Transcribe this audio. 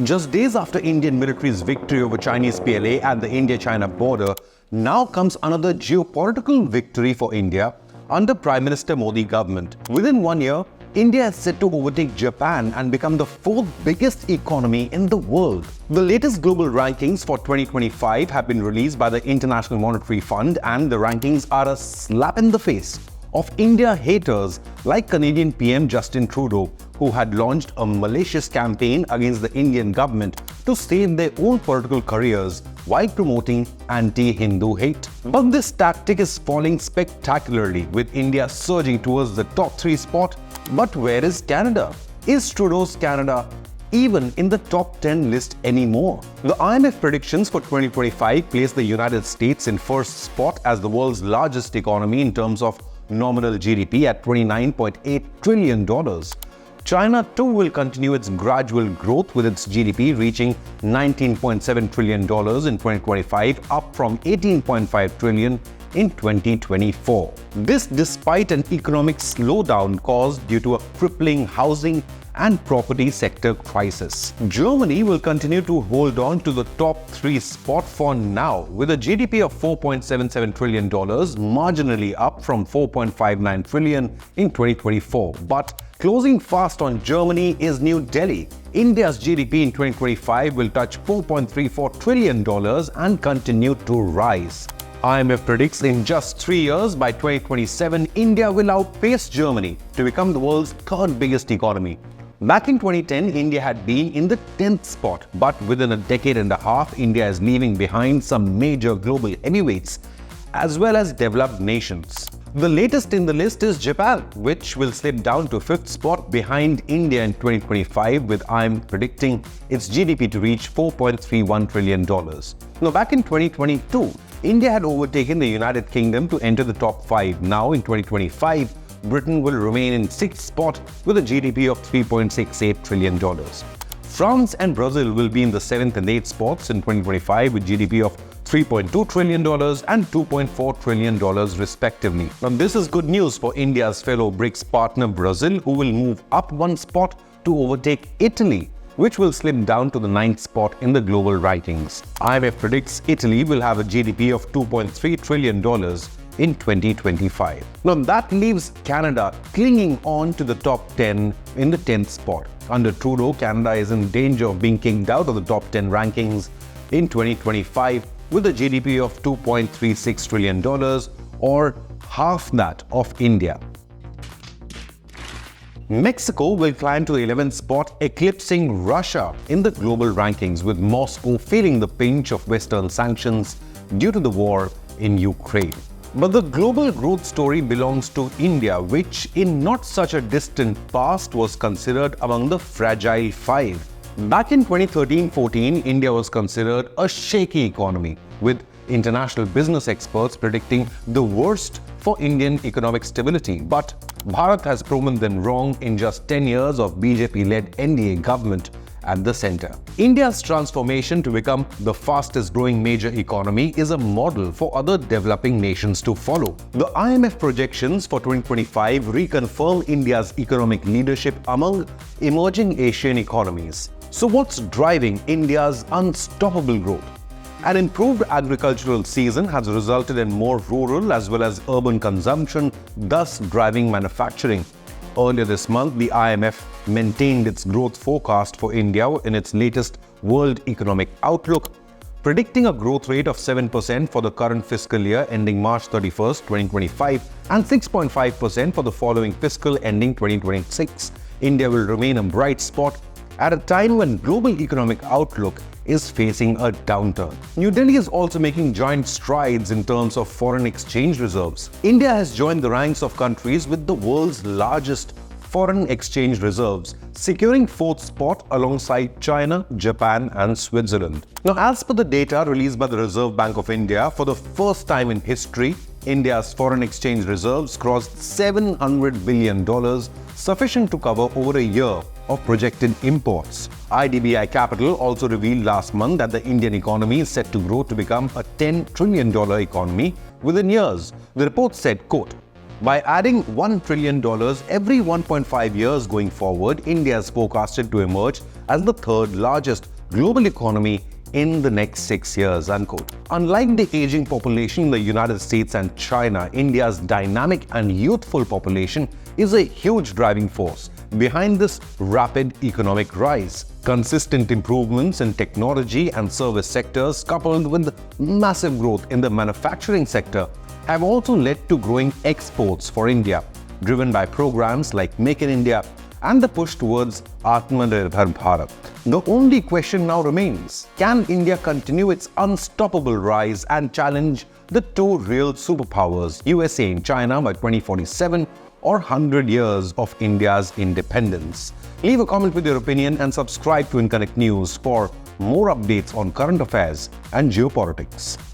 Just days after Indian military's victory over Chinese PLA at the India-China border, now comes another geopolitical victory for India under Prime Minister Modi government. Within 1 year, India is set to overtake Japan and become the fourth biggest economy in the world. The latest global rankings for 2025 have been released by the International Monetary Fund, and the rankings are a slap in the face of India haters like Canadian PM Justin Trudeau, who had launched a malicious campaign against the Indian government to save their own political careers while promoting anti-Hindu hate. But this tactic is falling spectacularly, with India surging towards the top 3 spot. But where is Canada? Is Trudeau's Canada even in the top 10 list anymore? The IMF predictions for 2025 place the United States in first spot as the world's largest economy in terms of nominal GDP at $29.8 trillion. China too will continue its gradual growth, with its GDP reaching $19.7 trillion in 2025, up from $18.5 trillion in 2024. This despite an economic slowdown caused due to a crippling housing and property sector crisis. Germany will continue to hold on to the top 3 spot for now, with a GDP of $4.77 trillion, marginally up from $4.59 trillion in 2024. But closing fast on Germany is New Delhi. India's GDP in 2025 will touch $4.34 trillion and continue to rise. IMF predicts in just 3 years, by 2027, India will outpace Germany to become the world's 3rd biggest economy. Back in 2010, India had been in the 10th spot, but within a decade and a half, India is leaving behind some major global heavyweights as well as developed nations. The latest in the list is Japan, which will slip down to 5th spot behind India in 2025, with IMF predicting its GDP to reach $4.31 trillion. Now, back in 2022, India had overtaken the United Kingdom to enter the top 5. Now, in 2025, Britain will remain in 6th spot with a GDP of $3.68 trillion. France and Brazil will be in the 7th and 8th spots in 2025 with GDP of $3.2 trillion and $2.4 trillion respectively. Now, this is good news for India's fellow BRICS partner Brazil, who will move up 1 spot to overtake Italy, which will slip down to the 9th spot in the global rankings. IMF predicts Italy will have a GDP of $2.3 trillion in 2025. Now, that leaves Canada clinging on to the top 10 in the 10th spot. Under Trudeau, Canada is in danger of being kicked out of the top 10 rankings in 2025 with a GDP of $2.36 trillion, or half that of India. Mexico will climb to the 11th spot, eclipsing Russia in the global rankings, with Moscow feeling the pinch of Western sanctions due to the war in Ukraine. But the global growth story belongs to India, which in not such a distant past was considered among the fragile 5. Back in 2013-14, India was considered a shaky economy, with international business experts predicting the worst for Indian economic stability. But Bharat has proven them wrong in just 10 years of BJP-led NDA government at the center. India's transformation to become the fastest growing major economy is a model for other developing nations to follow. The IMF projections for 2025 reconfirm India's economic leadership among emerging Asian economies. So what's driving India's unstoppable growth? An improved agricultural season has resulted in more rural as well as urban consumption, thus driving manufacturing. Earlier this month, the IMF maintained its growth forecast for India in its latest World Economic Outlook, predicting a growth rate of 7% for the current fiscal year ending March 31st, 2025 and 6.5% for the following fiscal ending 2026. India will remain a bright spot at a time when global economic outlook is facing a downturn. New Delhi is also making giant strides in terms of foreign exchange reserves. India has joined the ranks of countries with the world's largest foreign exchange reserves, securing 4th spot alongside China, Japan and Switzerland. Now, as per the data released by the Reserve Bank of India, for the first time in history, India's foreign exchange reserves crossed $700 billion, sufficient to cover over a year of projected imports. IDBI Capital also revealed last month that the Indian economy is set to grow to become a $10 trillion economy within years. The report said, quote, By adding $1 trillion every 1.5 years going forward, India is forecasted to emerge as the third largest global economy in the next 6 years, unquote. Unlike the aging population in the United States and China, India's dynamic and youthful population is a huge driving force behind this rapid economic rise. Consistent improvements in technology and service sectors, coupled with massive growth in the manufacturing sector, have also led to growing exports for India, driven by programs like Make in India and the push towards Atmanirbhar Bharat. The only question now remains, can India continue its unstoppable rise and challenge the two real superpowers, USA and China, by 2047 or 100 years of India's independence? Leave a comment with your opinion and subscribe to Inconnect News for more updates on current affairs and geopolitics.